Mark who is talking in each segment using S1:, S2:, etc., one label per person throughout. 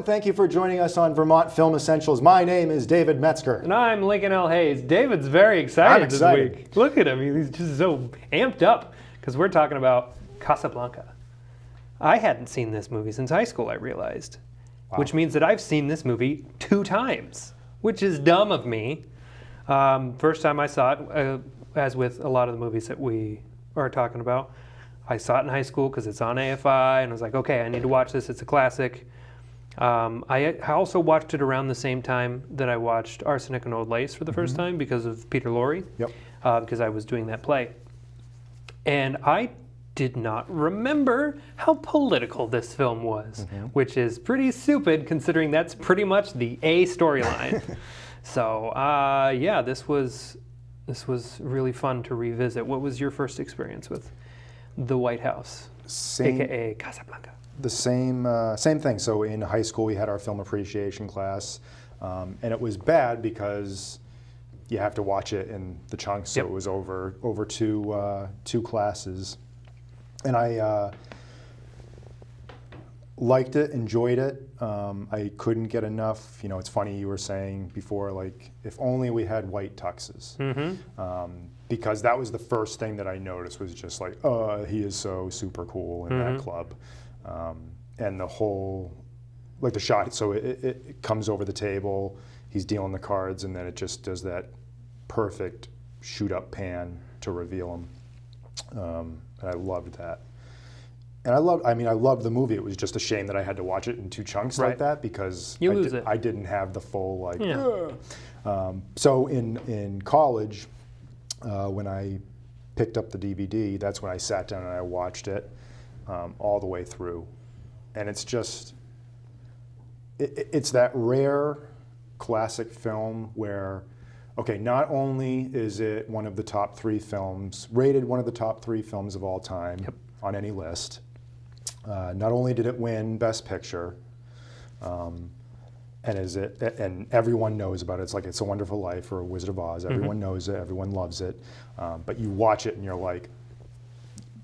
S1: and thank you for joining us on Vermont Film Essentials. My name is David Metzger.
S2: And I'm Lincoln L. Hayes. David's very excited this week. Look at him. He's just so amped up because we're talking about Casablanca. I hadn't seen this movie since high school, I realized. Wow. Which means that I've seen this movie 2 times, which is dumb of me. First time I saw it, as with a lot of the movies that we are talking about, I saw it in high school because it's on AFI, and I was like, okay, I need to watch this. It's a classic. I also watched it around the same time that I watched Arsenic and Old Lace for the first time because of Peter Lorre, because I was doing that play. And I did not remember how political this film was, which is pretty stupid considering that's pretty much the A storyline. So, yeah, this was really fun to revisit. What was your first experience with the White House, aka Casablanca?
S1: The same thing. So in high school, we had our film appreciation class, and it was bad because you have to watch it in the chunks. So it was over two classes, and I liked it, enjoyed it. I couldn't get enough. You know, it's funny you were saying before, like, if only we had white tuxes. Because that was the first thing that I noticed was just like, oh, he is so super cool in that club. And the whole, like the shot, so it comes over the table, he's dealing the cards, and then it just does that perfect shoot up pan to reveal him. And I loved that. And I loved the movie. It was just a shame that I had to watch it in 2 chunks like that because I didn't have the full, like, so in college, when I picked up the DVD, that's when I sat down and I watched it all the way through. And it's just, it's that rare classic film where, okay, not only is it one of the top 3 films, rated one of the top 3 films of all time on any list, not only did it win Best Picture, and everyone knows about it. It's like It's a Wonderful Life or A Wizard of Oz. Everyone knows it. Everyone loves it. But you watch it and you're like,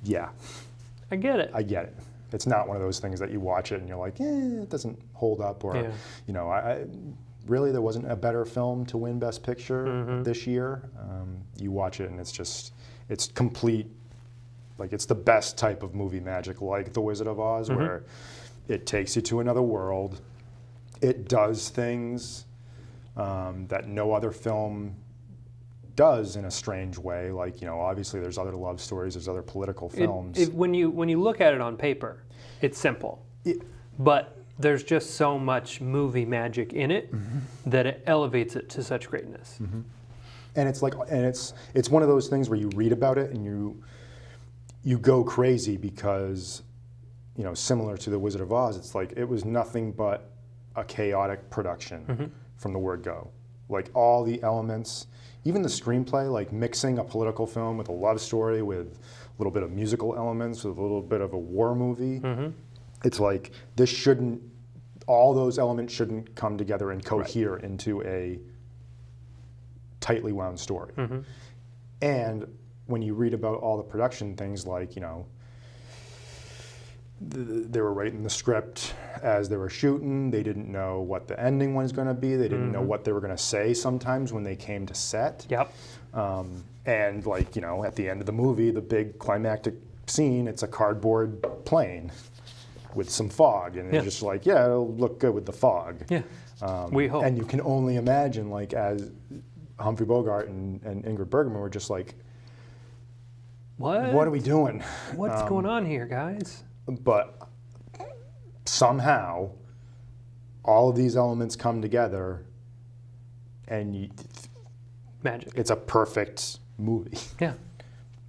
S1: yeah.
S2: I get it.
S1: I get it. It's not one of those things that you watch it and you're like, it doesn't hold up. Or, you know, really there wasn't a better film to win Best Picture this year. You watch it and it's just, it's complete. Like, it's the best type of movie magic, like The Wizard of Oz, where it takes you to another world. It does things that no other film does in a strange way. Like, you know, obviously there's other love stories, there's other political films.
S2: When you look at it on paper, it's simple. But there's just so much movie magic in it that it elevates it to such greatness.
S1: And it's like, and it's one of those things where you read about it and you go crazy because, you know, similar to The Wizard of Oz, it's like it was nothing but a chaotic production from the word go. Like, all the elements, even the screenplay, like mixing a political film with a love story with a little bit of musical elements, with a little bit of a war movie. It's like, this shouldn't, all those elements shouldn't come together and cohere into a tightly wound story. And when you read about all the production things, like, you know, they were writing the script as they were shooting. They didn't know what the ending was going to be. They didn't know what they were going to say sometimes when they came to set. And, like, you know, at the end of the movie, the big climactic scene, it's a cardboard plane with some fog. And they're just like, yeah, it'll look good with the fog. We hope. And you can only imagine, like, as Humphrey Bogart and Ingrid Bergman were just like, what are we doing?
S2: What's going on here, guys?
S1: But somehow, all of these elements come together, and
S2: magic.
S1: It's a perfect movie.
S2: Yeah,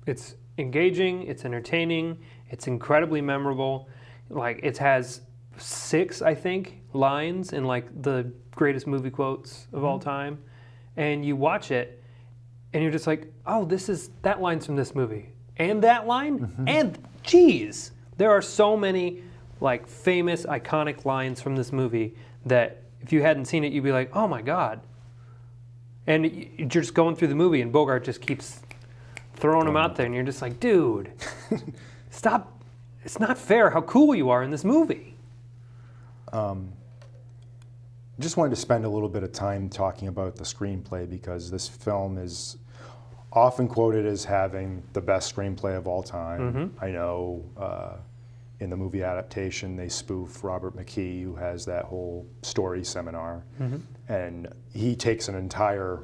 S2: it's engaging. It's entertaining. It's incredibly memorable. Like, it has 6, I think, lines in, like, the greatest movie quotes of all time, and you watch it, and you're just like, oh, that line's from this movie, and that line, and geez. There are so many, like, famous, iconic lines from this movie that if you hadn't seen it, you'd be like, oh my God. And you're just going through the movie and Bogart just keeps throwing them out there and you're just like, dude, stop. It's not fair how cool you are in this movie.
S1: just wanted to spend a little bit of time talking about the screenplay because this film is often quoted as having the best screenplay of all time. I know in the movie adaptation they spoof Robert McKee, who has that whole story seminar, and he takes an entire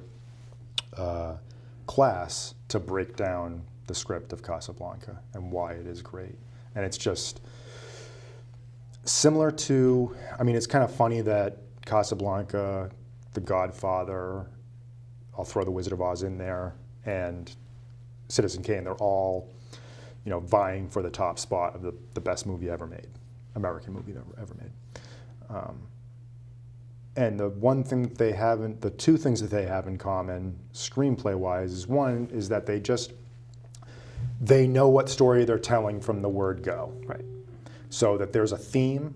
S1: class to break down the script of Casablanca and why it is great. And it's just similar to, I mean, it's kind of funny that Casablanca, The Godfather, I'll throw The Wizard of Oz in there, and Citizen Kane, they're all, you know, vying for the top spot of the best movie ever made, American movie ever made. And the one thing that they haven't, the two things that they have in common, screenplay-wise, is one is that they know what story they're telling from the word go.
S2: Right.
S1: So that there's a theme,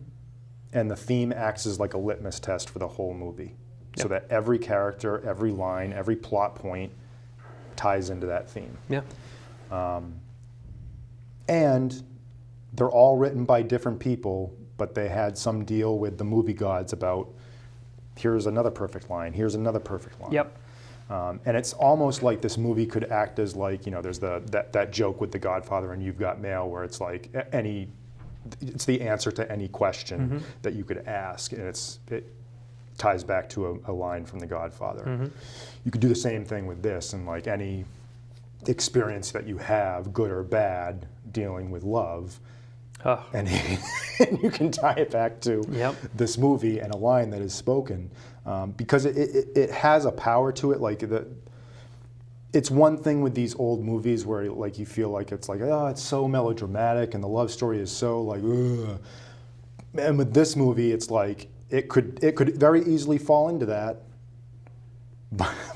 S1: and the theme acts as like a litmus test for the whole movie. So that every character, every line, every plot point ties into that theme.
S2: Yeah.
S1: And they're all written by different people, but they had some deal with the movie gods about, here's another perfect line, here's another perfect line.
S2: Yep.
S1: And it's almost like this movie could act as like, you know, there's that joke with The Godfather and You've Got Mail where it's like it's the answer to any question that you could ask, and it ties back to a line from The Godfather. You could do the same thing with this, and like any experience that you have, good or bad, dealing with love, and you can tie it back to this movie and a line that is spoken, because it has a power to it. Like it's one thing with these old movies where like you feel like it's like, oh, it's so melodramatic and the love story is so like, ugh. And with this movie, it's like it could very easily fall into that,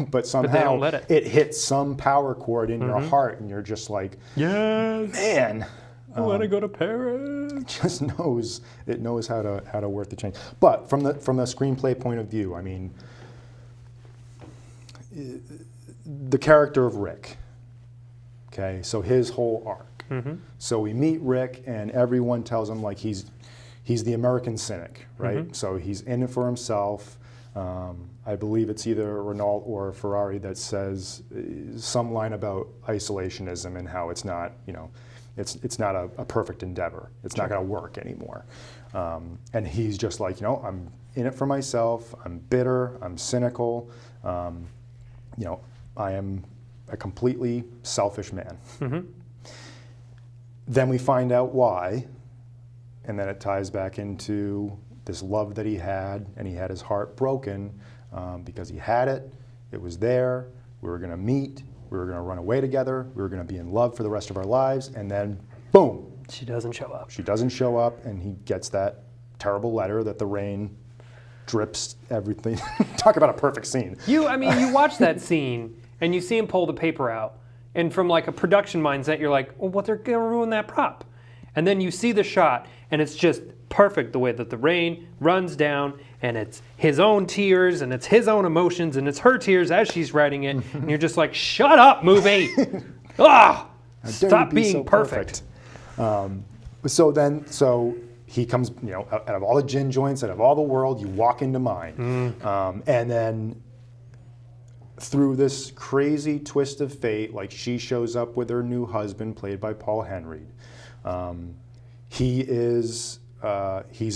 S1: but somehow
S2: they don't let it.
S1: It hits some power chord in your heart, and you're just like,
S2: yes,
S1: man,
S2: I want to go to Paris.
S1: It knows how to work the change. But from the screenplay point of view, I mean, the character of Rick. Okay, so his whole arc. So we meet Rick, and everyone tells him like he's the American cynic, right? So he's in it for himself. I believe it's either Renault or Ferrari that says some line about isolationism and how it's not, you know, it's not a perfect endeavor. It's not going to work anymore. And he's just like, you know, I'm in it for myself. I'm bitter. I'm cynical. You know, I am a completely selfish man. Then we find out why, and then it ties back into this love that he had, and he had his heart broken because he had it. It was there. We were going to meet. We were going to run away together. We were going to be in love for the rest of our lives. And then, boom.
S2: She doesn't show up.
S1: She doesn't show up, and he gets that terrible letter that the rain drips everything. Talk about a perfect scene.
S2: You watch that scene, and you see him pull the paper out. And from like a production mindset, you're like, well, what, they're going to ruin that prop. And then you see the shot, and it's just perfect the way that the rain runs down, and it's his own tears, and it's his own emotions, and it's her tears as she's writing it. And you're just like, shut up, movie! Stop being so perfect.
S1: So he comes, you know, out of all the gin joints, out of all the world, you walk into mine. And then through this crazy twist of fate, like she shows up with her new husband, played by Paul Henreid. He's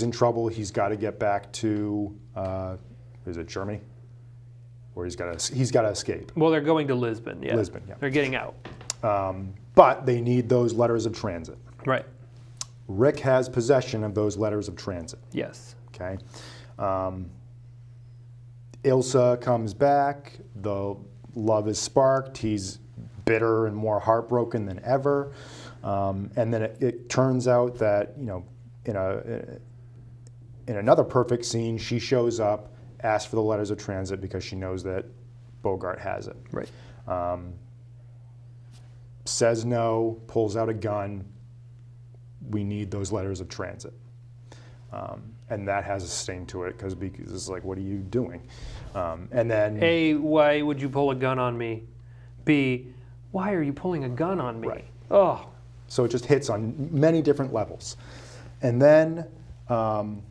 S1: in trouble. He's got to get back to, is it Germany? Or he's got to escape.
S2: Well, they're going to Lisbon, yeah.
S1: Lisbon, yeah.
S2: They're getting out.
S1: But they need those letters of transit.
S2: Right.
S1: Rick has possession of those letters of transit.
S2: Yes.
S1: Okay. Ilsa comes back. The love is sparked. He's bitter and more heartbroken than ever. And then it turns out that, you know, in another perfect scene, she shows up, asks for the letters of transit because she knows that Bogart has it.
S2: Right.
S1: Says no, pulls out a gun. We need those letters of transit. And that has a sting to it because it's like, what are you doing? And then
S2: A, why would you pull a gun on me? B, why are you pulling a gun on me?
S1: Right.
S2: Oh.
S1: So it just hits on many different levels. And then Paul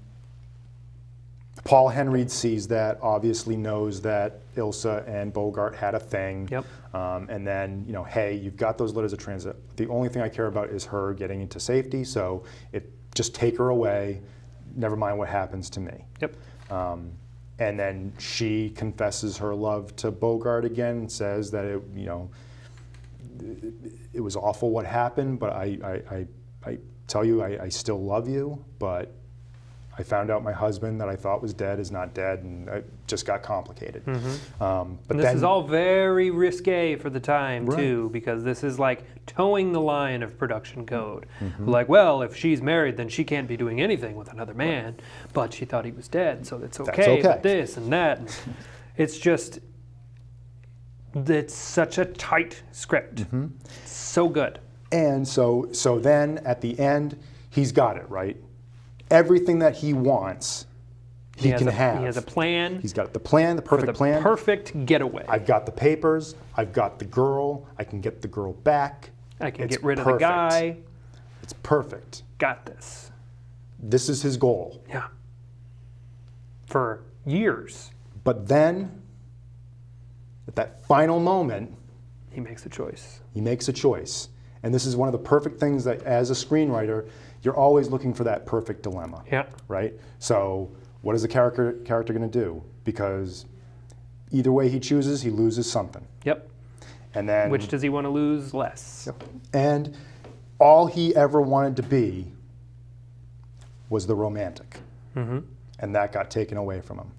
S1: Paul Henreid sees that, obviously knows that Ilsa and Bogart had a thing.
S2: Yep.
S1: And then, you know, hey, you've got those letters of transit. The only thing I care about is her getting into safety, so just take her away. Never mind what happens to me.
S2: Yep.
S1: And then she confesses her love to Bogart again, and says that it was awful what happened, but I tell you, I still love you, but I found out my husband that I thought was dead is not dead, and it just got complicated.
S2: But this is all very risque for the time, too, because this is like towing the line of production code. Like, well, if she's married, then she can't be doing anything with another man, but she thought he was dead, so it's okay, but this and that. It's just, it's such a tight script. So good.
S1: And so then at the end, he's got it, right? Everything that he wants, he can have.
S2: He has a plan.
S1: He's got the plan, the perfect plan.
S2: Perfect getaway.
S1: I've got the papers. I've got the girl. I can get the girl back.
S2: I can get rid of the guy.
S1: It's perfect.
S2: Got this.
S1: This is his goal.
S2: Yeah. For years.
S1: But then, at that final moment,
S2: he makes a choice.
S1: He makes a choice. And this is one of the perfect things that, as a screenwriter, you're always looking for that perfect dilemma.
S2: Yeah.
S1: Right? So, what is the character going to do? Because either way he chooses, he loses something.
S2: Yep.
S1: And then,
S2: which does he want to lose less?
S1: Yep. And all he ever wanted to be was the romantic. And that got taken away from him.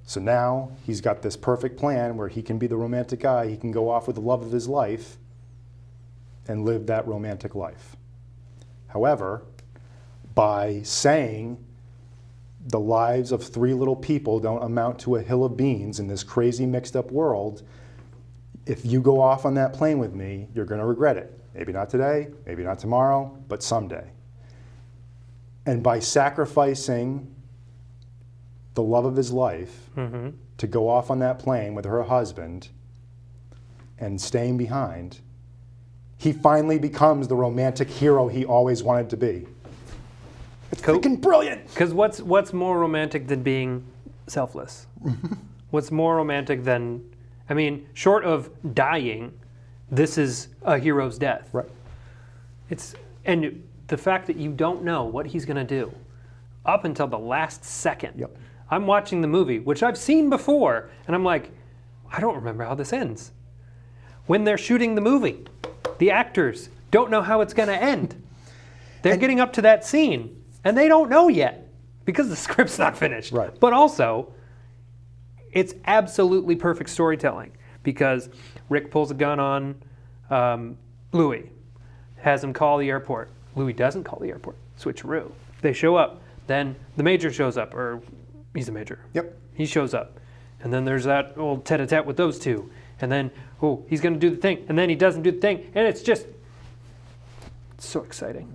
S1: So now he's got this perfect plan where he can be the romantic guy. He can go off with the love of his life and live that romantic life. However, by saying the lives of three little people don't amount to a hill of beans in this crazy mixed up world, if you go off on that plane with me, you're going to regret it. Maybe not today, maybe not tomorrow, but someday. And by sacrificing the love of his life to go off on that plane with her husband and staying behind, he finally becomes the romantic hero he always wanted to be. It's freaking brilliant.
S2: Because what's more romantic than being selfless? What's more romantic than, I mean, short of dying, this is a hero's death.
S1: Right.
S2: And the fact that you don't know what he's going to do up until the last second.
S1: Yep.
S2: I'm watching the movie, which I've seen before, and I'm like, I don't remember how this ends. When they're shooting the movie, the actors don't know how it's going to end. They're getting up to that scene, and they don't know yet because the script's not finished.
S1: Right.
S2: But also, it's absolutely perfect storytelling because Rick pulls a gun on Louis, has him call the airport. Louis doesn't call the airport. Switcheroo. They show up. Then the major shows up, or he's the major.
S1: Yep.
S2: He shows up. And then there's that old tete-a-tete with those two. And then, oh, he's going to do the thing. And then he doesn't do the thing. And it's just so exciting.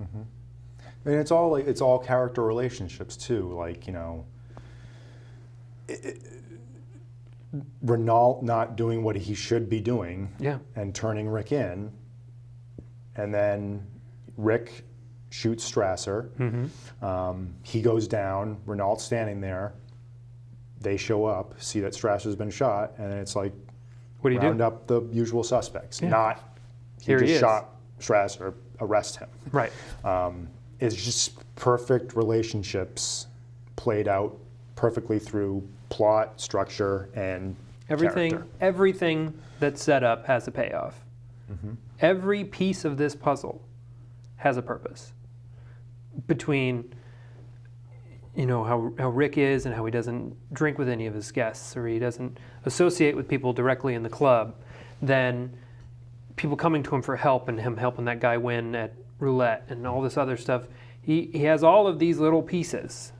S1: And it's all character relationships too. Like, you know, Renault not doing what he should be doing and turning Rick in. And then Rick shoots Strasser. He goes down. Renault's standing there. They show up, see that Strasser's been shot, and then it's like,
S2: what do you
S1: round
S2: do?
S1: up the usual suspects. Not,
S2: Here he
S1: just
S2: is.
S1: shot Strasser, arrest him.
S2: Right.
S1: It's just perfect relationships played out perfectly through plot, structure, and character.
S2: Everything that's set up has a payoff. Every piece of this puzzle has a purpose. Between, you know, how Rick is and how he doesn't drink with any of his guests, or he doesn't associate with people directly in the club, then people coming to him for help and him helping that guy win at roulette and all this other stuff. He has all of these little pieces.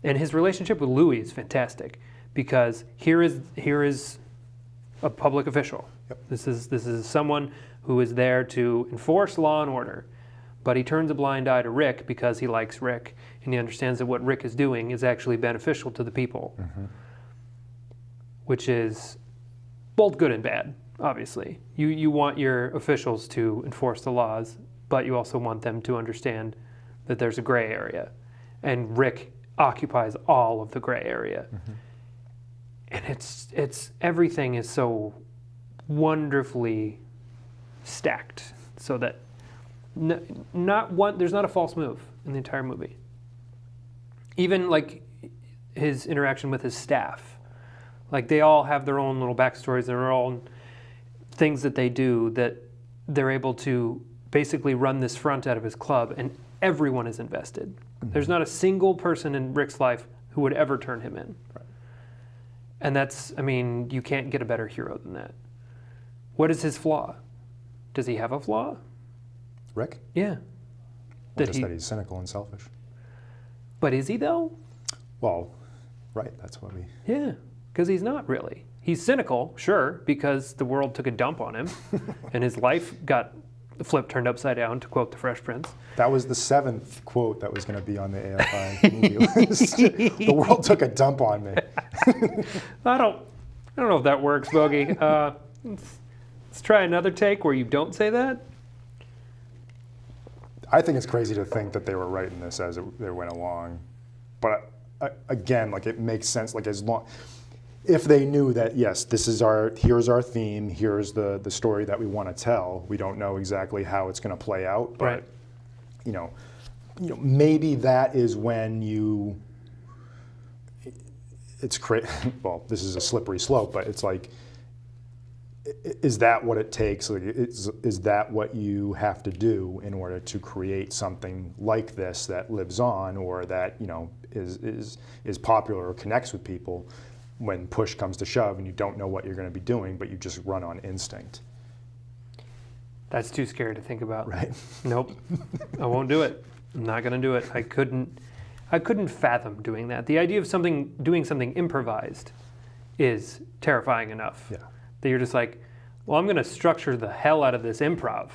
S2: And his relationship with Louis is fantastic because here is a public official.
S1: Yep.
S2: This is someone who is there to enforce law and order. But he turns a blind eye to Rick because he likes Rick and he understands that what Rick is doing is actually beneficial to the people. Which is both good and bad, obviously. You want your officials to enforce the laws, but you also want them to understand that there's a gray area. And Rick occupies all of the gray area. And it's everything is so wonderfully stacked so that there's not a false move in the entire movie. Even like his interaction with his staff. Like they all have their own little backstories, their own things that they do that they're able to basically run this front out of his club, and everyone is invested. There's not a single person in Rick's life who would ever turn him in.
S1: Right.
S2: And that's, I mean, you can't get a better hero than that. What is his flaw? Does he have a flaw?
S1: Rick?
S2: Yeah.
S1: That he's cynical and selfish.
S2: But is he though?
S1: Well, right, that's what we...
S2: Yeah, because he's not really. He's cynical, sure, because the world took a dump on him and his life got turned upside down, to quote the Fresh Prince.
S1: That was the 7th quote that was going to be on the AFI movie list. The world took a dump on me.
S2: I don't know if that works, Bogey. Let's try another take where you don't say that.
S1: I think it's crazy to think that they were writing this as they went along. But again, like it makes sense. Like if they knew that, yes, here's our theme, here's the story that we want to tell. We don't know exactly how it's going to play out, but
S2: right.
S1: you know, maybe that is when it's well, this is a slippery slope, but it's like, is that what it takes? Like, is that what you have to do in order to create something like this that lives on, or that is popular or connects with people when push comes to shove and you don't know what you're going to be doing, but you just run on instinct?
S2: That's too scary to think about.
S1: Right?
S2: Nope, I won't do it. I'm not going to do it. I couldn't fathom doing that. The idea of doing something improvised is terrifying enough.
S1: Yeah.
S2: That you're just like, well, I'm going to structure the hell out of this improv,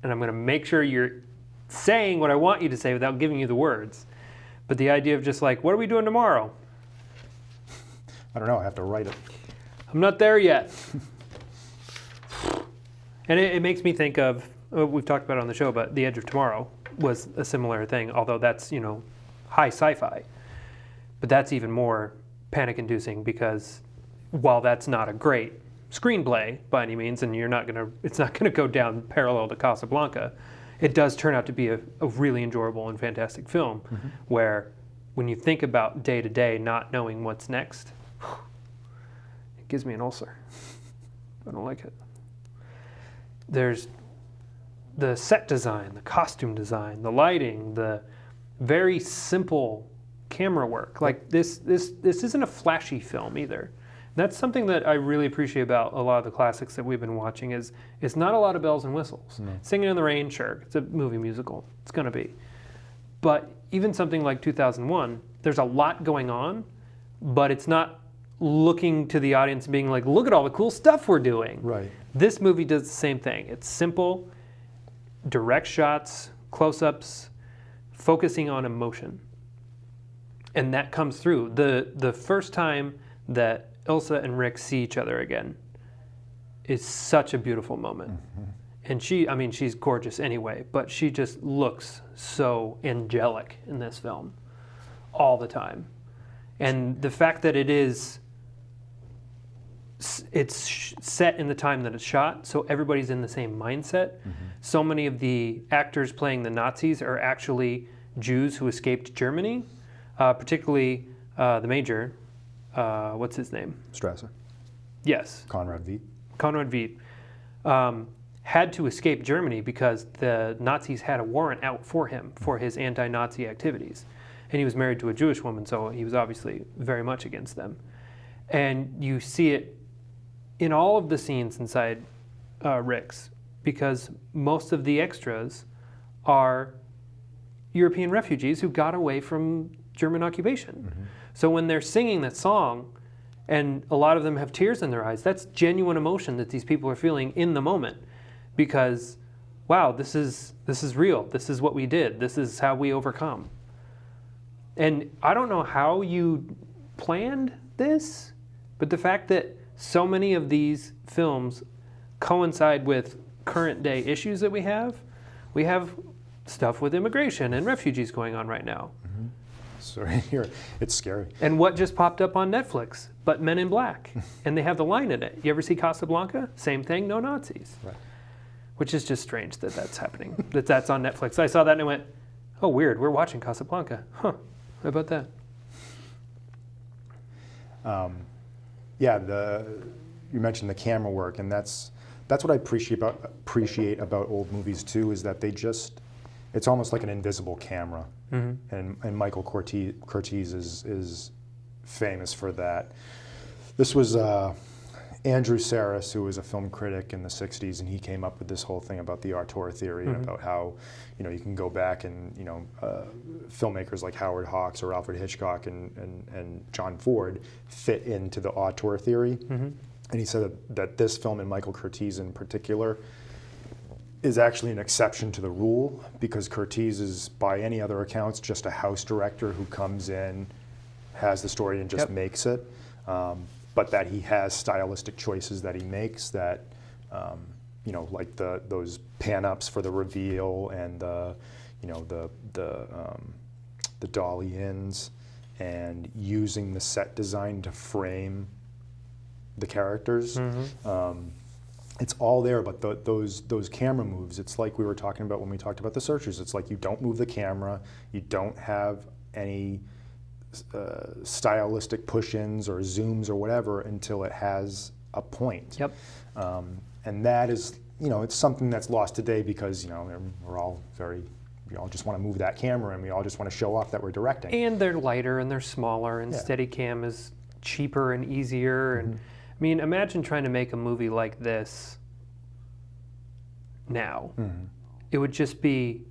S2: and I'm going to make sure you're saying what I want you to say without giving you the words. But the idea of just like, what are we doing tomorrow?
S1: I don't know, I have to write it.
S2: I'm not there yet. And it makes me think of, we've talked about it on the show, but The Edge of Tomorrow was a similar thing, although that's, high sci-fi. But that's even more panic-inducing because while that's not a great screenplay by any means, and it's not gonna go down parallel to Casablanca, it does turn out to be a really enjoyable and fantastic film, where when you think about day to day not knowing what's next, it gives me an ulcer. I don't like it. There's the set design, the costume design, the lighting, the very simple camera work. Like this isn't a flashy film either. That's something that I really appreciate about a lot of the classics that we've been watching is it's not a lot of bells and whistles. No. Singing in the Rain, sure, it's a movie musical. It's going to be. But even something like 2001, there's a lot going on, but it's not looking to the audience and being like, look at all the cool stuff we're doing.
S1: Right.
S2: This movie does the same thing. It's simple, direct shots, close-ups, focusing on emotion. And that comes through. The first time that Ilsa and Rick see each other again is such a beautiful moment. And she's gorgeous anyway, but she just looks so angelic in this film all the time. And the fact that it's set in the time that it's shot, so everybody's in the same mindset. So many of the actors playing the Nazis are actually Jews who escaped Germany, particularly the Major. What's his name?
S1: Strasser.
S2: Yes.
S1: Konrad Veidt.
S2: Konrad Veidt had to escape Germany because the Nazis had a warrant out for him for his anti-Nazi activities. And he was married to a Jewish woman, so he was obviously very much against them. And you see it in all of the scenes inside Rick's, because most of the extras are European refugees who got away from German occupation. So when they're singing that song, and a lot of them have tears in their eyes, that's genuine emotion that these people are feeling in the moment. Because, wow, this is real. This is what we did. This is how we overcome. And I don't know how you planned this, but the fact that so many of these films coincide with current day issues that we have stuff with immigration and refugees going on right now.
S1: So it's scary.
S2: And what just popped up on Netflix? But Men in Black. And they have the line in it. You ever see Casablanca? Same thing, no Nazis.
S1: Right.
S2: Which is just strange that that's happening, that's on Netflix. I saw that and I went, oh, weird, we're watching Casablanca. Huh, how about that?
S1: Yeah, you mentioned the camera work, and that's what I appreciate about old movies too, is that it's almost like an invisible camera. Mm-hmm. And Michael Curtiz is famous for that. This was Andrew Sarris, who was a film critic in the 60s, and he came up with this whole thing about the auteur theory, mm-hmm. about how, you can go back and, filmmakers like Howard Hawks or Alfred Hitchcock and John Ford fit into the auteur theory. Mm-hmm. And he said that this film, and Michael Curtiz in particular, is actually an exception to the rule, because Curtiz is, by any other accounts, just a house director who comes in, has the story, and just makes it. But that he has stylistic choices that he makes that, like those pan-ups for the reveal and the dolly-ins, and using the set design to frame the characters. Mm-hmm. It's all there, but those camera moves, it's like we were talking about when we talked about The Searchers. It's like you don't move the camera, you don't have any stylistic push-ins or zooms or whatever until it has a point. Yep. And that is, it's something that's lost today because, we all just want to move that camera, and we all just want to show off that we're directing.
S2: And they're lighter and they're smaller, and Steadicam is cheaper and easier. Mm-hmm. And I mean, imagine trying to make a movie like this now. Mm-hmm. It would just be,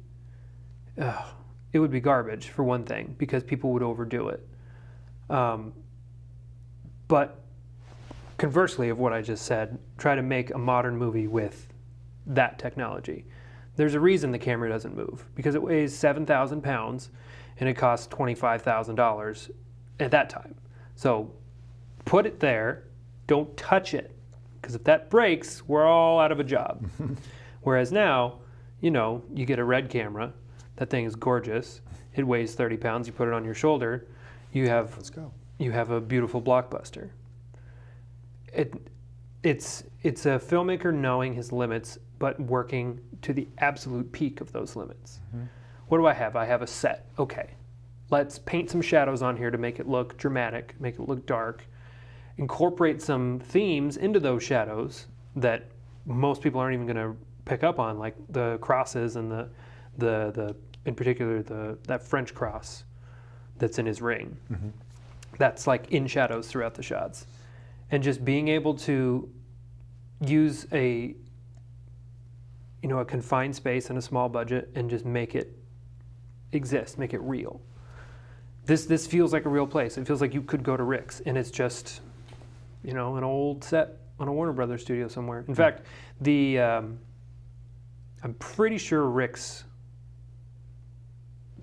S2: it would be garbage, for one thing, because people would overdo it. But conversely of what I just said, try to make a modern movie with that technology. There's a reason the camera doesn't move, because it weighs 7,000 pounds and it costs $25,000 at that time. So put it there, don't touch it, because if that breaks, we're all out of a job. Whereas now, you get a Red camera. That thing is gorgeous. It weighs 30 pounds. You put it on your shoulder. Let's go. You have a beautiful blockbuster. It's a filmmaker knowing his limits, but working to the absolute peak of those limits. Mm-hmm. What do I have? I have a set. Okay, let's paint some shadows on here to make it look dramatic, make it look dark. Incorporate some themes into those shadows that most people aren't even going to pick up on, like the crosses and the in particular that French cross that's in his ring. Mm-hmm. That's like in shadows throughout the shots. And just being able to use a confined space and a small budget and just make it exist, make it real. This feels like a real place. It feels like you could go to Rick's, and it's just, an old set on a Warner Brothers studio somewhere. In fact, I'm pretty sure Rick's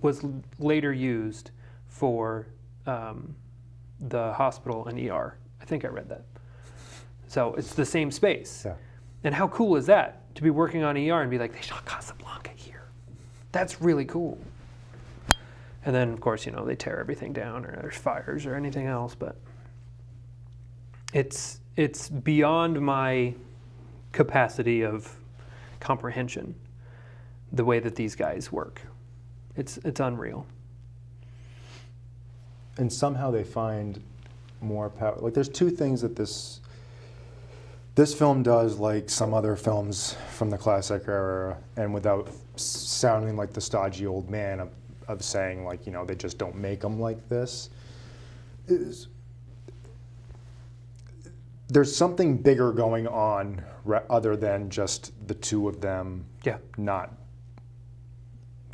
S2: was later used for the hospital and ER. I think I read that. So it's the same space. Yeah. And how cool is that, to be working on ER and be like, they shot Casablanca here. That's really cool. And then, of course, they tear everything down, or there's fires or anything else, but it's beyond my capacity of comprehension, the way that these guys work. It's unreal.
S1: And somehow they find more power. Like, there's two things that this film does, like some other films from the classic era, and without sounding like the stodgy old man of saying, like, they just don't make them like this, is there's something bigger going on other than just the two of them not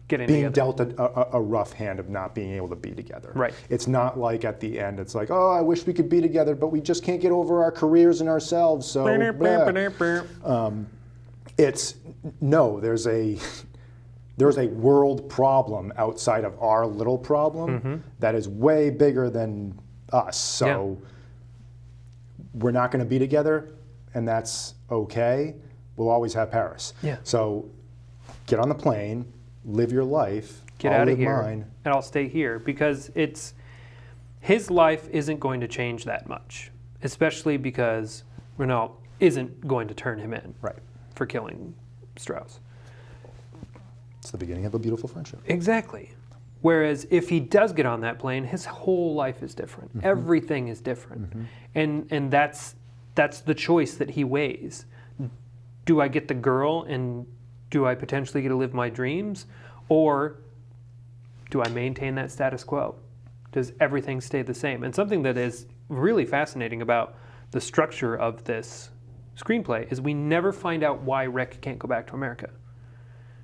S1: being dealt a rough hand of not being able to be together. Right. It's not like at the end, it's like, oh, I wish we could be together, but we just can't get over our careers and ourselves, so there's a world problem outside of our little problem, mm-hmm. that is way bigger than us. So we're not going to be together, and that's okay. We'll always have Paris. Yeah. So get on the plane, live your life.
S2: get out of here, and I'll stay here, because his life isn't going to change that much, especially because Renault isn't going to turn him in for killing Strauss.
S1: It's the beginning of a beautiful friendship.
S2: Exactly. Whereas if he does get on that plane, his whole life is different. Everything is different. And that's the choice that he weighs. Do I get the girl, and do I potentially get to live my dreams? Or do I maintain that status quo? Does everything stay the same? And something that is really fascinating about the structure of this screenplay is we never find out why Rick can't go back to America.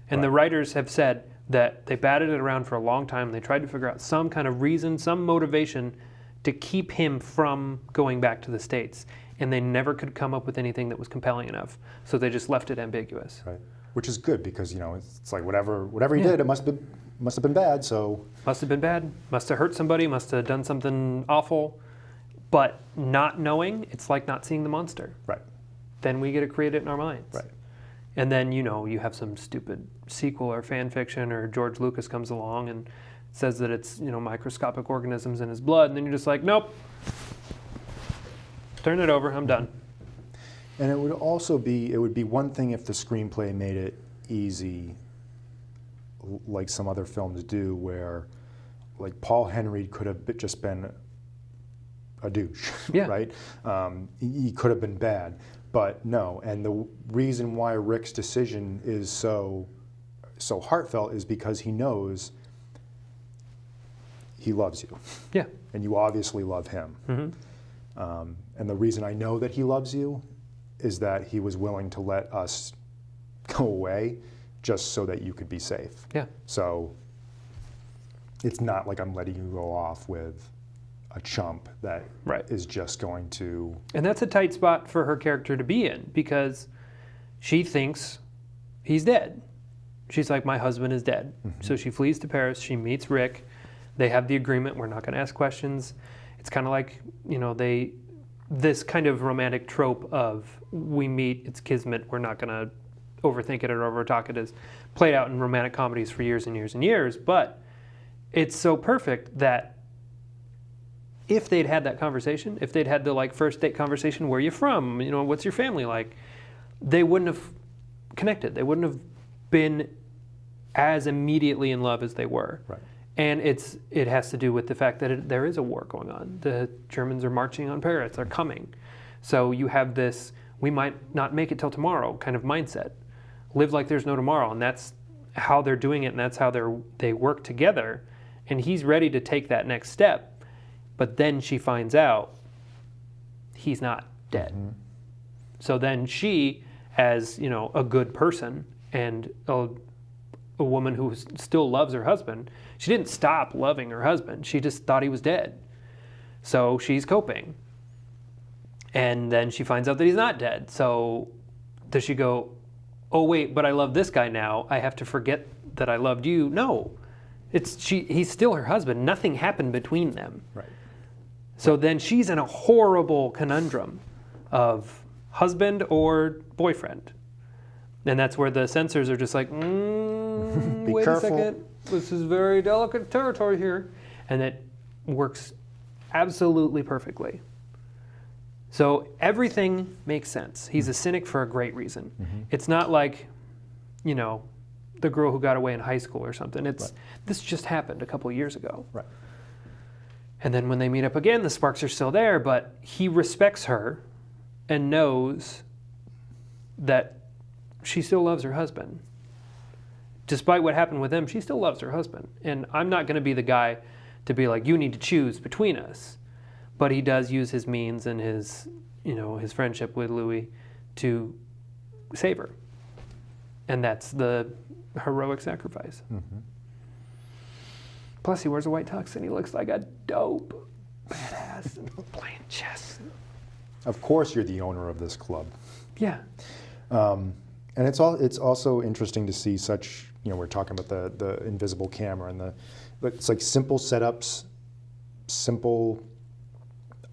S2: And the writers have said that they batted it around for a long time. They tried to figure out some kind of reason, some motivation to keep him from going back to the States. And they never could come up with anything that was compelling enough. So they just left it ambiguous.
S1: Right. Which is good, because, you know, it's like whatever he did, it must have been bad, so.
S2: Must have been bad. Must have hurt somebody. Must have done something awful. But not knowing, it's like not seeing the monster.
S1: Right.
S2: Then we get to create it in our minds.
S1: Right.
S2: And then, you know, you have some stupid sequel or fan fiction, or George Lucas comes along and says that it's, you know, microscopic organisms in his blood, and then you're just like, nope. Turn it over, I'm done.
S1: And it would also be, one thing if the screenplay made it easy, like some other films do, where like Paul Henry could have just been a douche, right? He could have been bad. But no, and the reason why Rick's decision is so heartfelt is because he knows he loves you.
S2: Yeah.
S1: And you obviously love him. And the reason I know that he loves you is that he was willing to let us go away just so that you could be safe.
S2: Yeah.
S1: So it's not like I'm letting you go off with a chump that is just going to...
S2: And that's a tight spot for her character to be in, because she thinks he's dead. She's like, my husband is dead. So she flees to Paris, she meets Rick, they have the agreement, we're not going to ask questions. It's kind of like, you know, this kind of romantic trope of we meet, it's kismet, we're not going to overthink it or overtalk it, is played out in romantic comedies for years and years and years, but it's so perfect that if they'd had that conversation, if they'd had the like first date conversation, where are you from? You know, what's your family like? They wouldn't have connected. They wouldn't have been as immediately in love as they were.
S1: Right.
S2: And it has to do with the fact that there is a war going on. The Germans are marching on Paris. They're coming. So you have this, we might not make it till tomorrow kind of mindset. Live like there's no tomorrow. And that's how they're doing it, and that's how they work together. And he's ready to take that next step. But then she finds out he's not dead. So then she, as, you know, a good person and a woman who still loves her husband, she didn't stop loving her husband. She just thought he was dead. So she's coping. And then she finds out that he's not dead. So does she go, oh wait, but I love this guy now, I have to forget that I loved you? No. He's still her husband. Nothing happened between them.
S1: Right.
S2: So then she's in a horrible conundrum of husband or boyfriend. And that's where the censors are just like, wait
S1: careful.
S2: A second, this is very delicate territory here. And it works absolutely perfectly. So everything makes sense. He's a cynic for a great reason. It's not like, you know, the girl who got away in high school or something. This just happened a couple of years ago.
S1: Right.
S2: And then when they meet up again, the sparks are still there, but he respects her and knows that she still loves her husband. Despite what happened with them, she still loves her husband. And I'm not going to be the guy to be like, you need to choose between us. But he does use his means and his, you know, his friendship with Louis to save her. And that's the heroic sacrifice. Plus, he wears a white tux and he looks like a dope badass and playing chess.
S1: Of course, you're the owner of this club.
S2: Yeah.
S1: And it's also interesting to see such, you know, we're talking about the invisible camera and it's like simple setups, simple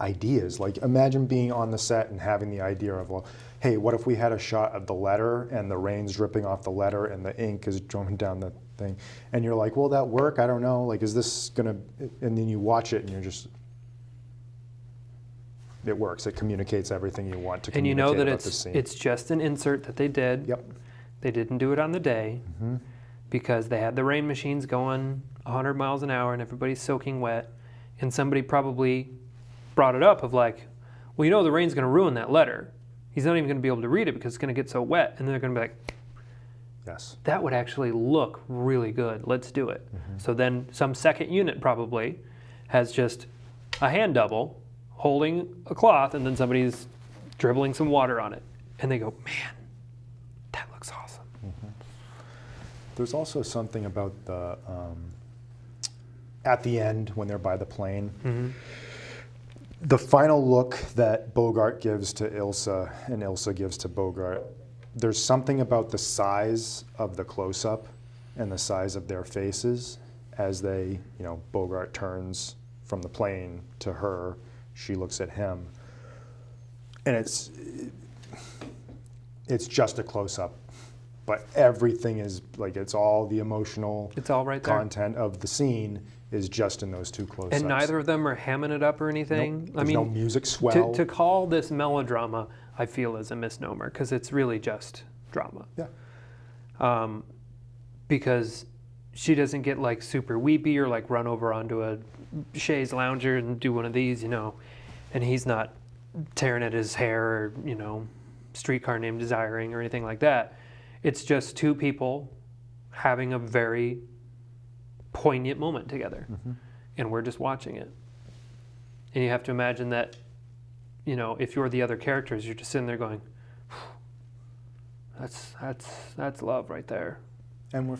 S1: ideas. Like, imagine being on the set and having the idea of, well, hey, what if we had a shot of the letter and the rain's dripping off the letter and the ink is dripping down the thing, and you're like, will that work? I don't know. Like, is this gonna? And then you watch it and you're just, it works. It communicates everything you want to
S2: and you
S1: communicate
S2: know that
S1: about the scene.
S2: it's just an insert that they did.
S1: Yep.
S2: They didn't do it on the day because they had the rain machines going 100 miles an hour and everybody's soaking wet, and somebody probably brought it up of like, well, you know, the rain's going to ruin that letter. He's not even going to be able to read it because it's going to get so wet, and they're going to be like,
S1: yes,
S2: that would actually look really good. Let's do it. So then some second unit probably has just a hand double holding a cloth, and then somebody's dribbling some water on it. And they go, man, that looks awesome.
S1: There's also something about the, at the end when they're by the plane, the final look that Bogart gives to Ilsa and Ilsa gives to Bogart, there's something about the size of the close-up and the size of their faces as they, you know, Bogart turns from the plane to her, she looks at him, and it's just a close-up, but everything is like, it's all the emotional,
S2: it's all right there.
S1: Content of the scene is just in those two close-ups.
S2: And neither of them are hamming it up or anything.
S1: Nope. There's no music swell.
S2: To call this melodrama, I feel, is a misnomer because it's really just drama.
S1: Yeah.
S2: Because she doesn't get like super weepy or like run over onto a chaise lounger and do one of these, you know, and he's not tearing at his hair or, you know, Streetcar Named Desiring or anything like that. It's just two people having a very poignant moment together, and we're just watching it. And you have to imagine that, you know, if you're the other characters, you're just sitting there going, that's love right there.
S1: And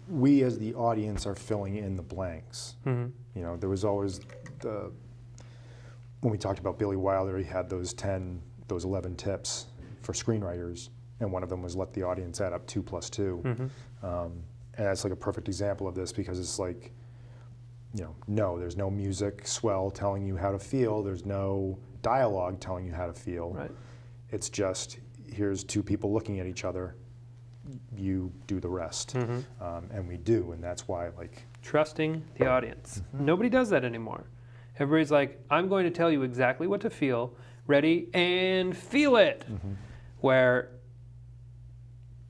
S1: we as the audience are filling in the blanks. You know, there was always when we talked about Billy Wilder, he had those 11 tips for screenwriters, and one of them was let the audience add up 2 + 2. And that's like a perfect example of this, because it's like, you know, no, there's no music swell telling you how to feel. There's no dialogue telling you how to feel.
S2: Right.
S1: It's just, here's two people looking at each other. You do the rest. And we do, and that's why, like...
S2: Trusting the audience. Nobody does that anymore. Everybody's like, I'm going to tell you exactly what to feel. Ready? And feel it! Where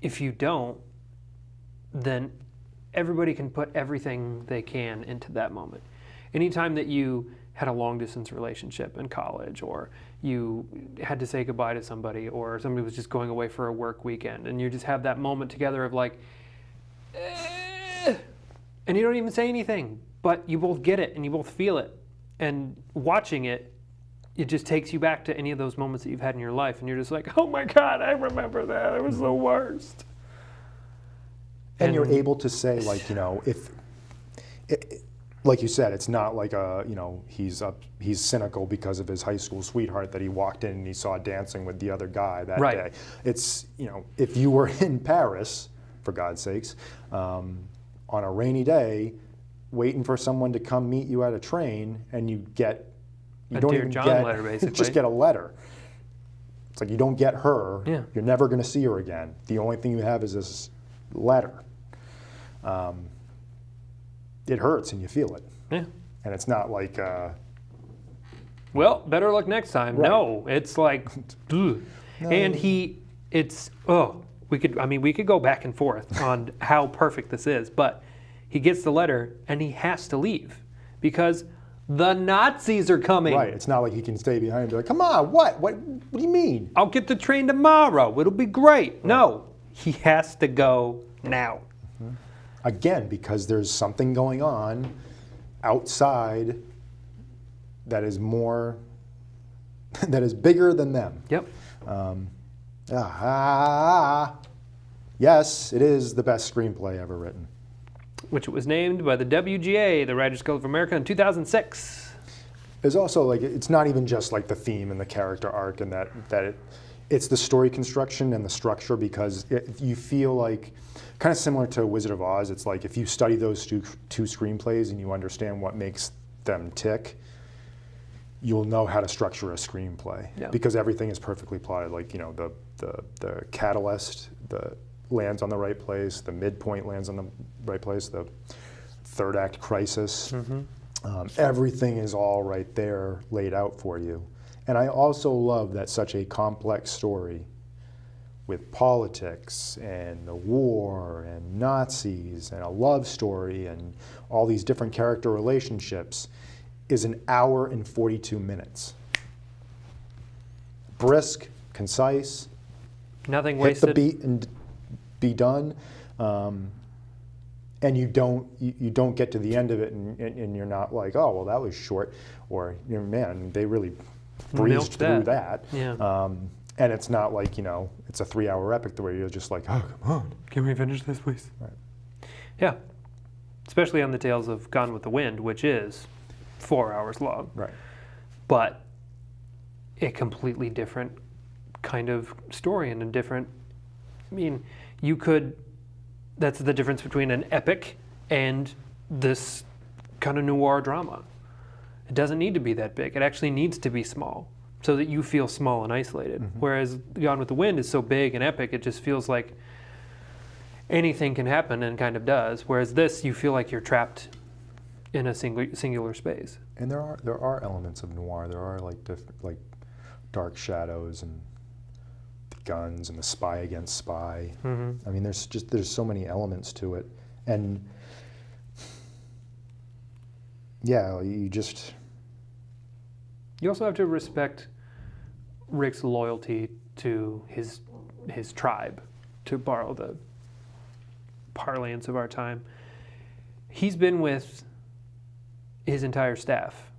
S2: if you don't, then everybody can put everything they can into that moment. Anytime that you had a long-distance relationship in college, or you had to say goodbye to somebody, or somebody was just going away for a work weekend, and you just have that moment together of like, and you don't even say anything, but you both get it and you both feel it. And watching it, it just takes you back to any of those moments that you've had in your life, and you're just like, oh my God, I remember that. It was the worst.
S1: And you're able to say, like, you know, like you said, it's not like you know, he's cynical because of his high school sweetheart that he walked in and he saw dancing with the other guy that day. It's, you know, if you were in Paris, for God's sakes, on a rainy day, waiting for someone to come meet you at a train, and you don't
S2: Dear
S1: even
S2: John
S1: get
S2: letter, basically.
S1: just get a letter. It's like you don't get her.
S2: Yeah.
S1: You're never going to see her again. The only thing you have is this letter. It hurts and you feel it.
S2: Yeah.
S1: And it's not like...
S2: well, better luck next time.
S1: Right.
S2: No, it's like... No. And we could go back and forth on how perfect this is, but he gets the letter and he has to leave because the Nazis are coming.
S1: Right. It's not like he can stay behind and be like, come on, what do you mean?
S2: I'll get the train tomorrow. It'll be great. Right. No, he has to go now.
S1: Again, because there's something going on outside that is bigger than them.
S2: Yep.
S1: Yes, it is the best screenplay ever written.
S2: Which was named by the WGA, the Writers Guild of America, in 2006.
S1: There's also, like, it's not even just like the theme and the character arc, and it's the story construction and the structure, because you feel like, kind of similar to Wizard of Oz, it's like if you study those two screenplays and you understand what makes them tick, you'll know how to structure a screenplay because everything is perfectly plotted. Like, you know, the catalyst, lands on the right place, the midpoint lands on the right place, the third act crisis. Everything is all right there laid out for you. And I also love that such a complex story with politics and the war and Nazis and a love story and all these different character relationships is an hour and 42 minutes. Brisk, concise,
S2: nothing wasted.
S1: Hit the beat and be done. And you don't get to the end of it and you're not like, oh, well, that was short, or, you know, man, they really breezed through that.
S2: Yeah.
S1: And it's not like, you know, it's a 3-hour epic where you're just like, oh, come on.
S2: Can we finish this, please?
S1: Right.
S2: Yeah. Especially on the tails of Gone with the Wind, which is 4 hours long.
S1: Right.
S2: But a completely different kind of story and a different, I mean, you could, that's the difference between an epic and this kind of noir drama. It doesn't need to be that big. It actually needs to be small so that you feel small and isolated. Whereas Gone with the Wind is so big and epic, it just feels like anything can happen, and kind of does. Whereas this, you feel like you're trapped in a singular space.
S1: And there are elements of noir. There are like dark shadows and the guns and the spy against spy. I mean, there's so many elements to it, and yeah,
S2: you also have to respect Rick's loyalty to his tribe, to borrow the parlance of our time. He's been with his entire staff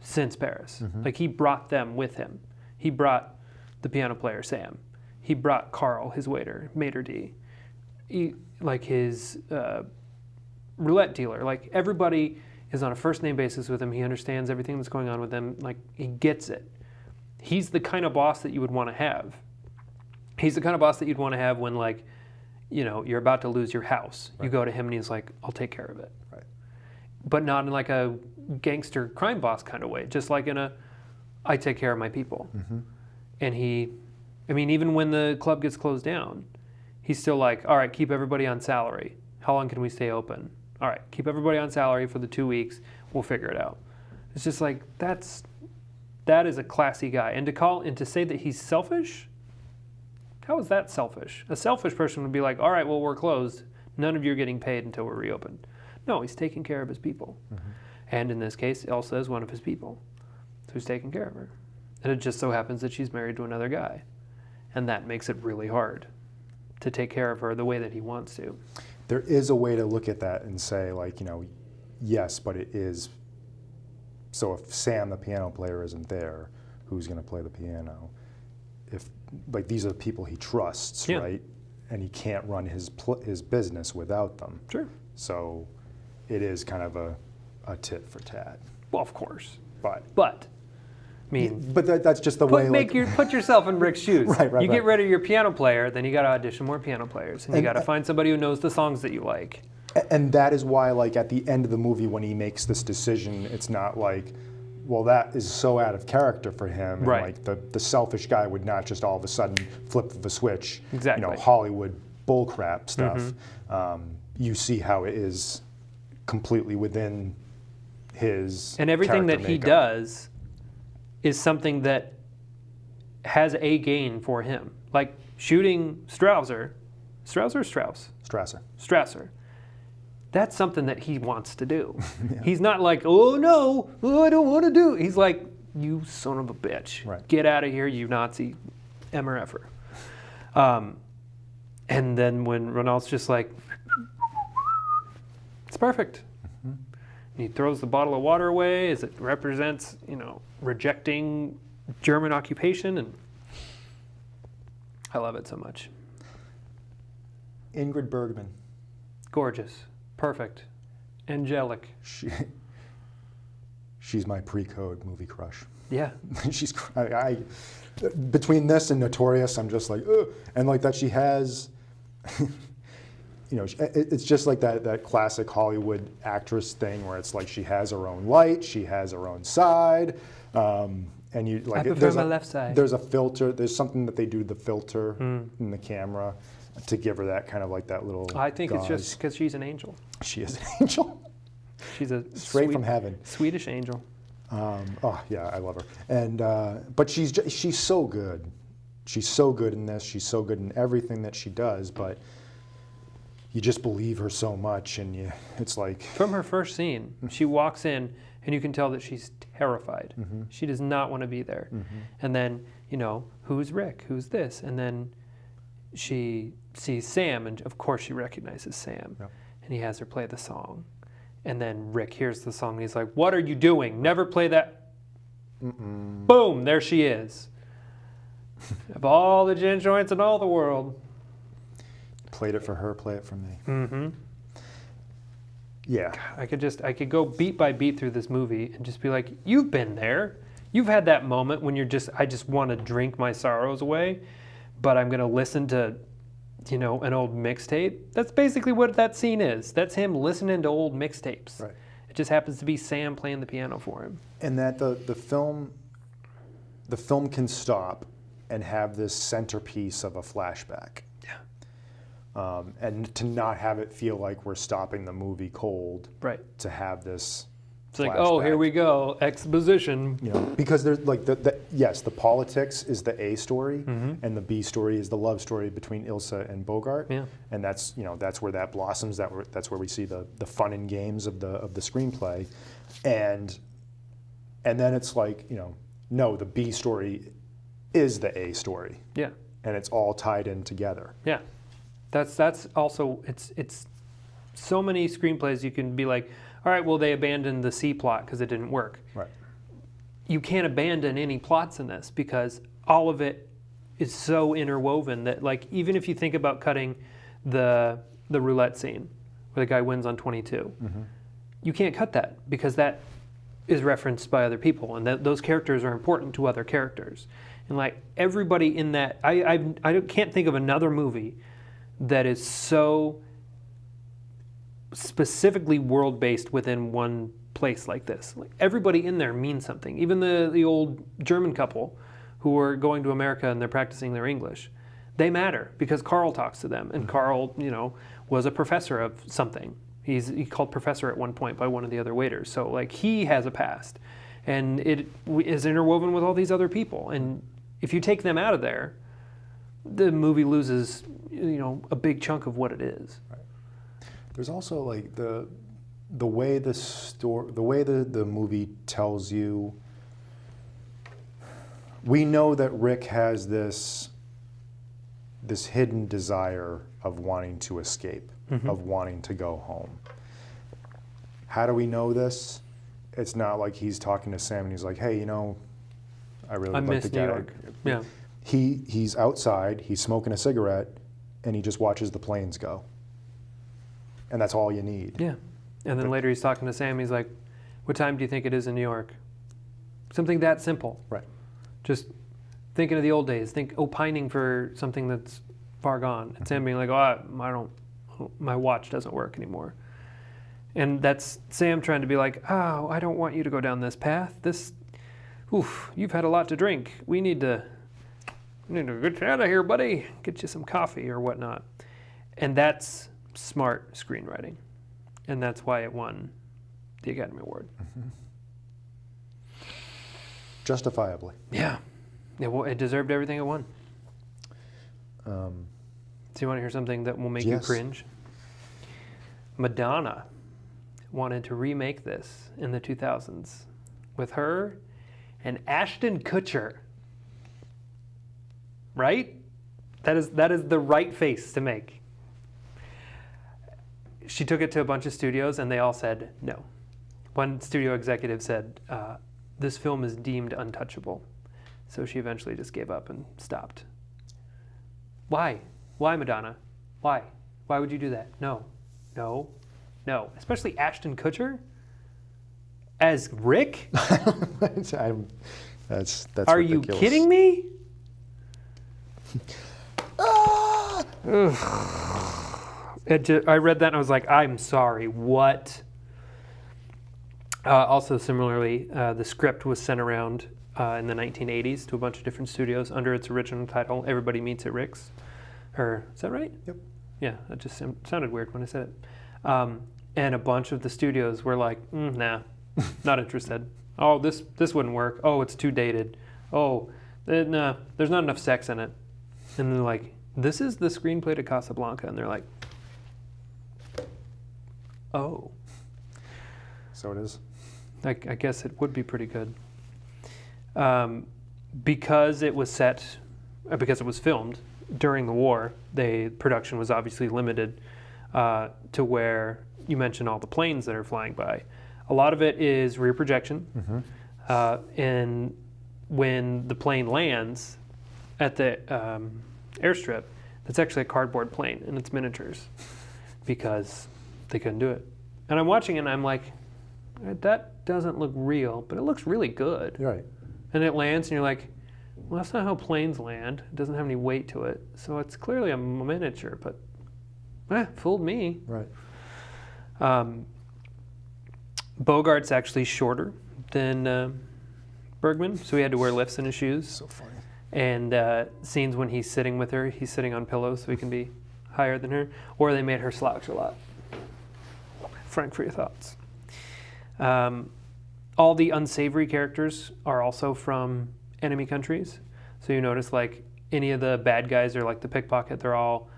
S2: since Paris. Like, he brought them with him. He brought the piano player, Sam. He brought Carl, his waiter, Maître D. Like his roulette dealer. Like, everybody is on a first-name basis with him. He understands everything that's going on with them. Like, he gets it. He's the kind of boss that you would want to have. He's the kind of boss that you'd want to have when, like, you know, you're about to lose your house. Right. You go to him and he's like, I'll take care of it.
S1: Right.
S2: But not in like a gangster crime boss kind of way. Just like in a, I take care of my people. And I mean, even when the club gets closed down, he's still like, all right, keep everybody on salary. How long can we stay open? All right, keep everybody on salary for the 2 weeks. We'll figure it out. It's just like, that is a classy guy. And to say that he's selfish, how is that selfish? A selfish person would be like, all right, well, we're closed. None of you are getting paid until we're reopened. No, he's taking care of his people. And in this case, Elsa is one of his people. So he's taking care of her. And it just so happens that she's married to another guy. And that makes it really hard to take care of her the way that he wants to.
S1: There is a way to look at that and say, like, you know, yes, but it is. So if Sam, the piano player, isn't there, who's going to play the piano? If, like, these are the people he trusts, right? And he can't run his business without them.
S2: Sure.
S1: So it is kind of a tit for tat.
S2: Well, of course.
S1: But
S2: I mean,
S1: but that's just the way.
S2: Put yourself in Rick's shoes.
S1: Right.
S2: You get rid of your piano player, then you got to audition more piano players, and you got to find somebody who knows the songs that you like.
S1: And that is why, like, at the end of the movie, when he makes this decision, it's not like, well, that is so out of character for him. And
S2: right.
S1: Like the selfish guy would not just all of a sudden flip the switch.
S2: Exactly.
S1: You know, Hollywood bullcrap stuff. You see how it is completely within his
S2: and everything that he
S1: makeup.
S2: does is something that has a gain for him. Like shooting Strasser. That's something that he wants to do. He's not like, oh no, I don't want to do it. He's like, you son of a bitch.
S1: Right.
S2: Get out of here, you Nazi MRFer. And then when Renault's just like, it's perfect. And he throws the bottle of water away as it represents, you know, rejecting German occupation. And I love it so much.
S1: Ingrid Bergman.
S2: Gorgeous. Perfect. Angelic.
S1: She's my pre-code movie crush.
S2: Yeah.
S1: She's between this and Notorious, I'm just like, ugh. And like that she has, you know, it's just like that classic Hollywood actress thing where it's like she has her own light, she has her own side. And you
S2: I prefer my left side.
S1: There's a filter. There's something that they do to the filter in the camera to give her that kind of like that little.
S2: I think
S1: gauze.
S2: it's just because she's an angel.
S1: She is an angel.
S2: She's a
S1: straight from heaven.
S2: Swedish angel.
S1: Oh yeah, I love her. And but she's so good. She's so good in this. She's so good in everything that she does. But you just believe her so much, and it's like
S2: from her first scene, she walks in, and you can tell that she's terrified. She does not want to be there. And then who's Rick? Who's this? And then she sees Sam, and of course she recognizes Sam. Yep. And he has her play the song. And then Rick hears the song, and he's like, "What are you doing? Never play that." Boom, there she is. Of all the gin joints in all the world.
S1: Played it for her, play it for me. Yeah.
S2: I could go beat by beat through this movie and just be like, you've been there. You've had that moment when I just want to drink my sorrows away, but I'm going to listen to, an old mixtape. That's basically what that scene is. That's him listening to old mixtapes.
S1: Right.
S2: It just happens to be Sam playing the piano for him.
S1: And that the film can stop and have this centerpiece of a flashback.
S2: Yeah.
S1: And to not have it feel like we're stopping the movie cold.
S2: Right.
S1: To have this.
S2: It's like, oh, here we go, exposition.
S1: Because there's like the politics is the A story, and the B story is the love story between Ilsa and Bogart. Yeah. And that's where that blossoms. That's where we see the fun and games of the screenplay, and then it's like no, the B story is the A story.
S2: Yeah.
S1: And it's all tied in together.
S2: Yeah. That's also it's so many screenplays you can be like, all right, well, they abandoned the C plot because it didn't work.
S1: Right.
S2: You can't abandon any plots in this because all of it is so interwoven that, like, even if you think about cutting the roulette scene where the guy wins on 22, you can't cut that because that is referenced by other people, and those characters are important to other characters. And like everybody in that, I can't think of another movie that is so specifically world-based within one place like this. Like everybody in there means something. Even the old German couple who are going to America and they're practicing their English, they matter because Carl talks to them, and Carl, was a professor of something. He's called professor at one point by one of the other waiters. So like he has a past, and it is interwoven with all these other people. And if you take them out of there, the movie loses, a big chunk of what it is. Right.
S1: There's also like the way the movie tells you. We know that Rick has this hidden desire of wanting to escape, of wanting to go home. How do we know this? It's not like he's talking to Sam and he's like, "Hey, I really would like to get out."
S2: Yeah.
S1: He's outside, he's smoking a cigarette, and he just watches the planes go. And that's all you need.
S2: Yeah. And then later he's talking to Sam, he's like, "What time do you think it is in New York?" Something that simple.
S1: Right.
S2: Just thinking of the old days, opining for something that's far gone. And Sam being like, "Oh, my watch doesn't work anymore." And that's Sam trying to be like, "Oh, I don't want you to go down this path. You've had a lot to drink. We need to get you out of here, buddy. Get you some coffee or whatnot." And that's smart screenwriting. And that's why it won the Academy Award.
S1: Justifiably.
S2: Yeah. It deserved everything it won. So you want to hear something that will make you cringe? Madonna wanted to remake this in the 2000s with her and Ashton Kutcher. Right? That is the right face to make. She took it to a bunch of studios and they all said no. One studio executive said, "This film is deemed untouchable." So she eventually just gave up and stopped. Why? Why, Madonna? Why? Why would you do that? No. No. No. Especially Ashton Kutcher as Rick?
S1: That's
S2: Are
S1: ridiculous.
S2: you kidding me? I read that and I was like, I'm sorry, what? Also, similarly, the script was sent around in the 1980s to a bunch of different studios under its original title, Everybody Meets at Rick's. Or, is that right?
S1: Yep.
S2: Yeah, it just sounded weird when I said it. And a bunch of the studios were like, nah, not interested. Oh, this wouldn't work. Oh, it's too dated. Oh, nah, there's not enough sex in it. And they're like, this is the screenplay to Casablanca. And they're like, oh.
S1: So it is.
S2: I guess it would be pretty good. Because it was filmed during the war, production was obviously limited to where you mentioned all the planes that are flying by. A lot of it is rear projection. And when the plane lands at the airstrip, it's actually a cardboard plane and it's miniatures because they couldn't do it. And I'm watching it and I'm like, that doesn't look real, but it looks really good.
S1: Right.
S2: And it lands and you're like, well, that's not how planes land. It doesn't have any weight to it. So it's clearly a miniature, but fooled me.
S1: Right.
S2: Bogart's actually shorter than Bergman, so he had to wear lifts in his shoes.
S1: So funny.
S2: And scenes when he's sitting with her, he's sitting on pillows so he can be higher than her. Or they made her slouch a lot. Frank, for your thoughts. All the unsavory characters are also from enemy countries. So you notice like any of the bad guys are like the pickpocket, they're all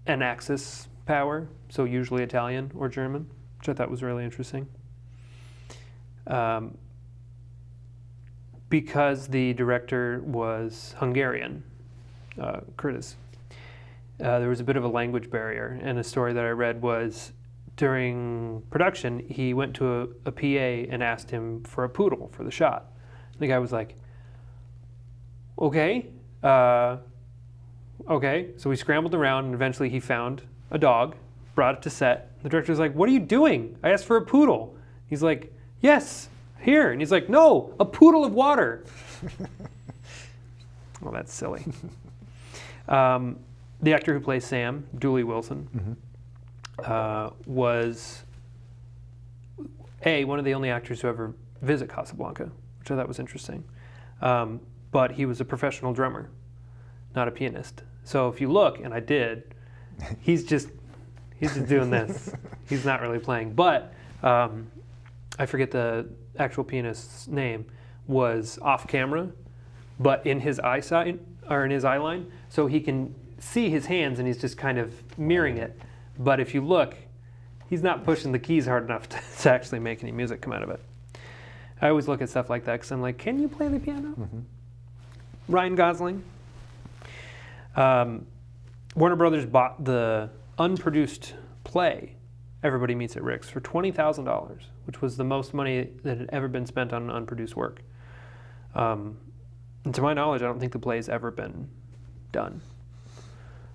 S2: an Axis power, so usually Italian or German, which I thought was really interesting. Because the director was Hungarian, Curtis, there was a bit of a language barrier. And a story that I read was during production, he went to a PA and asked him for a poodle for the shot. And the guy was like, okay. Okay. So he scrambled around and eventually he found a dog, brought it to set. The director's like, what are you doing? I asked for a poodle. He's like, yes, here. And he's like, no, a poodle of water. Well, that's silly. The actor who plays Sam, Dooley Wilson, was one of the only actors to ever visit Casablanca, which I thought was interesting. But he was a professional drummer, not a pianist. So if you look, and I did, he's just doing this. He's not really playing. But I forget the actual pianist's name, was off camera, but in his eyesight or in his eye line, so he can see his hands and he's just kind of mirroring it. But if you look, he's not pushing the keys hard enough to actually make any music come out of it. I always look at stuff like that because I'm like, can you play the piano? Ryan Gosling. Warner Brothers bought the unproduced play, Everybody Meets at Rick's, for $20,000, which was the most money that had ever been spent on an unproduced work. And to my knowledge, I don't think the play's ever been done.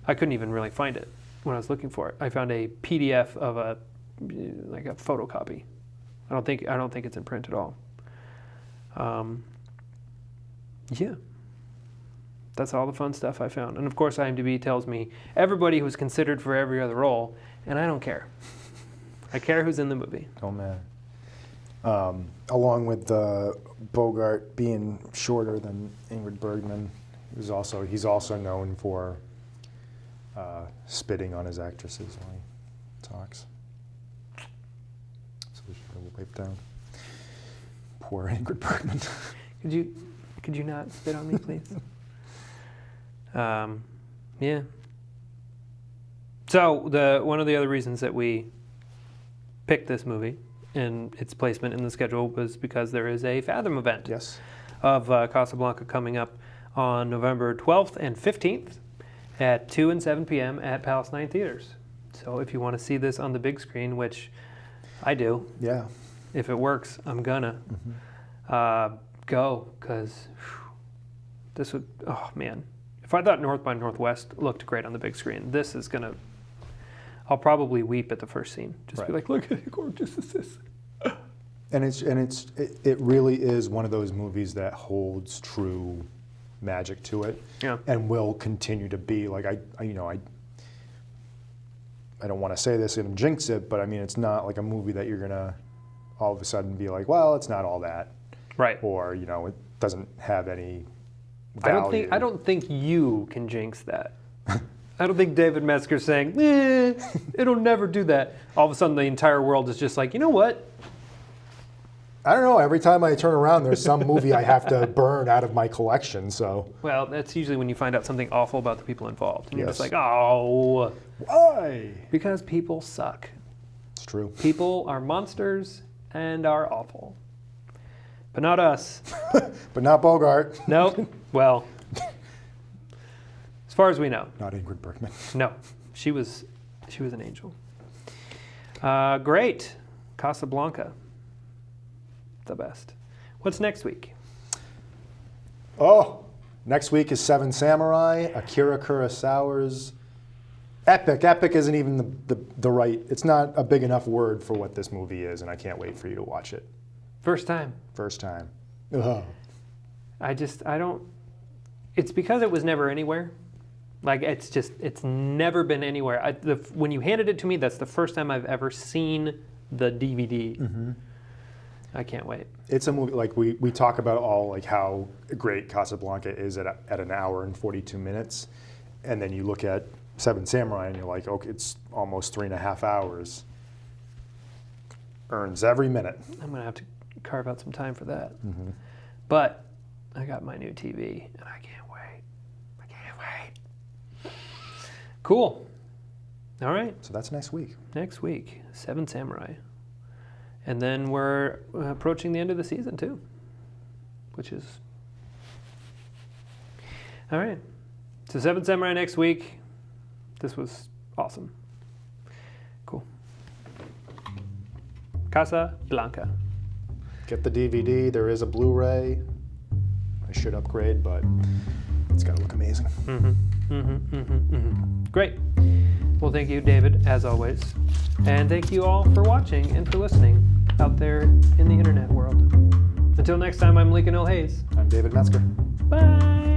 S2: I couldn't even really find it when I was looking for it. I found a PDF of a photocopy. I don't think it's in print at all. Yeah. That's all the fun stuff I found. And of course, IMDb tells me everybody who was considered for every other role, and I don't care. I care who's in the movie.
S1: Don't matter. Along with Bogart being shorter than Ingrid Bergman, he's also known for spitting on his actresses when he talks. So we should wipe down. Poor Ingrid Bergman.
S2: Could you not spit on me, please? Yeah. So one of the other reasons that we picked this movie and its placement in the schedule was because there is a Fathom event of Casablanca coming up on November 12th and 15th at 2 and 7 p.m. at Palace 9 Theaters. So if you want to see this on the big screen, which I do, if it works, I'm gonna go, because this would, oh man. If I thought North by Northwest looked great on the big screen, this is gonna, I'll probably weep at the first scene. Just be like, look at how gorgeous this is.
S1: And it really is one of those movies that holds true magic to it, and will continue to be. Like I don't want to say this and jinx it, but I mean, it's not like a movie that you're gonna all of a sudden be like, well, it's not all that.
S2: Right.
S1: Or, you know, it doesn't have any value.
S2: I don't think you can jinx that. I don't think David Metzger's saying, it'll never do that. All of a sudden the entire world is just like, you know what?
S1: I don't know. Every time I turn around, there's some movie I have to burn out of my collection. So.
S2: Well, that's usually when you find out something awful about the people involved. And you're
S1: Yes.
S2: just like, oh.
S1: Why?
S2: Because people suck.
S1: It's true.
S2: People are monsters and are awful. But not us.
S1: But not Bogart.
S2: No. Well, as far as we know.
S1: Not Ingrid Bergman.
S2: No. She was an angel. Great. Casablanca. The best. What's next week?
S1: Oh, next week is Seven Samurai, Akira Kurosawa's epic. Epic isn't even the right, it's not a big enough word for what this movie is, and I can't wait for you to watch it.
S2: First time.
S1: First time. Ugh.
S2: I don't, it's because it was never anywhere. Like, it's never been anywhere. When you handed it to me, that's the first time I've ever seen the DVD. Mm-hmm. I can't wait.
S1: It's a movie, like we talk about all like how great Casablanca is at an hour and 42 minutes. And then you look at Seven Samurai and you're like, okay, it's almost 3.5 hours. Earns every minute.
S2: I'm going to have to carve out some time for that.
S1: Mm-hmm.
S2: But I got my new TV and I can't wait. I can't wait. Cool. All right.
S1: So that's next week.
S2: Next week, Seven Samurai. And then we're approaching the end of the season too, which is... All right. So Seven Samurai next week. This was awesome. Cool. Casablanca.
S1: Get the DVD. There is a Blu-ray. I should upgrade, but it's got to look amazing.
S2: Mm-hmm. Mm-hmm. Mm-hmm. Mm-hmm. Great. Well, thank you, David, as always. And thank you all for watching and for listening out there in the internet world. Until next time, I'm Lincoln L. Hayes.
S1: I'm David Metzger.
S2: Bye.